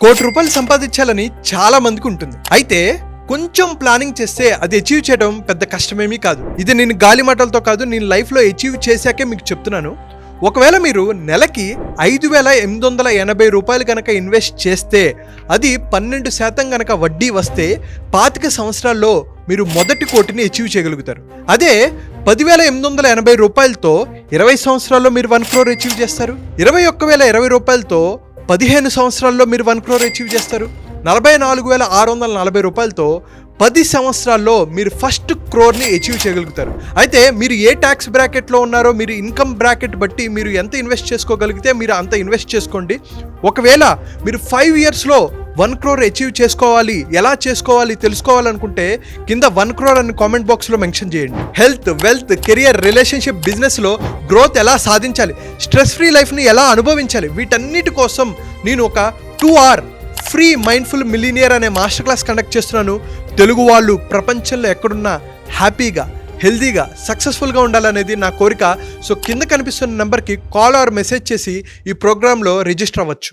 ₹1,00,00,000 సంపాదించాలని చాలా మందికి ఉంటుంది. అయితే కొంచెం ప్లానింగ్ చేస్తే అది అచీవ్ చేయడం పెద్ద కష్టమేమీ కాదు. ఇది నేను గాలి మాటలతో కాదు, నేను లైఫ్లో అచీవ్ చేశాకే మీకు చెప్తున్నాను. ఒకవేళ మీరు నెలకి ₹5,880 కనుక ఇన్వెస్ట్ చేస్తే అది 12% కనుక వడ్డీ వస్తే 25 సంవత్సరాల్లో మీరు మొదటి కోటిని అచీవ్ చేయగలుగుతారు. అదే ₹10,880తో 20 సంవత్సరాల్లో మీరు 1 crore అచీవ్ చేస్తారు. ₹21,020తో 15 సంవత్సరాల్లో మీరు 1 crore అచీవ్ చేస్తారు. ₹44,640తో 10 సంవత్సరాల్లో మీరు ఫస్ట్ క్రోర్ని అచీవ్ చేయగలుగుతారు. అయితే మీరు ఏ ట్యాక్స్ బ్రాకెట్లో ఉన్నారో, మీరు ఇన్కమ్ బ్రాకెట్ బట్టి మీరు ఎంత ఇన్వెస్ట్ చేసుకోగలిగితే మీరు అంత ఇన్వెస్ట్ చేసుకోండి. ఒకవేళ మీరు 5 ఇయర్స్లో 1 crore అచీవ్ చేసుకోవాలి, ఎలా చేసుకోవాలి తెలుసుకోవాలనుకుంటే కింద 1 crore అని కామెంట్ బాక్స్లో మెన్షన్ చేయండి. హెల్త్, వెల్త్, కెరియర్, రిలేషన్షిప్, బిజినెస్లో గ్రోత్ ఎలా సాధించాలి, స్ట్రెస్ ఫ్రీ లైఫ్ని ఎలా అనుభవించాలి, వీటన్నిటి కోసం నేను ఒక 2 hour ఫ్రీ మైండ్ఫుల్ మిలీనియర్ అనే మాస్టర్ క్లాస్ కండక్ట్ చేస్తున్నాను. తెలుగు వాళ్ళు ప్రపంచంలో ఎక్కడున్నా హ్యాపీగా, హెల్తీగా, సక్సెస్ఫుల్గా ఉండాలనేది నా కోరిక. సో కింద కనిపిస్తున్న నెంబర్కి కాల్ ఆర్ మెసేజ్ చేసి ఈ ప్రోగ్రాంలో రిజిస్టర్ అవ్వచ్చు.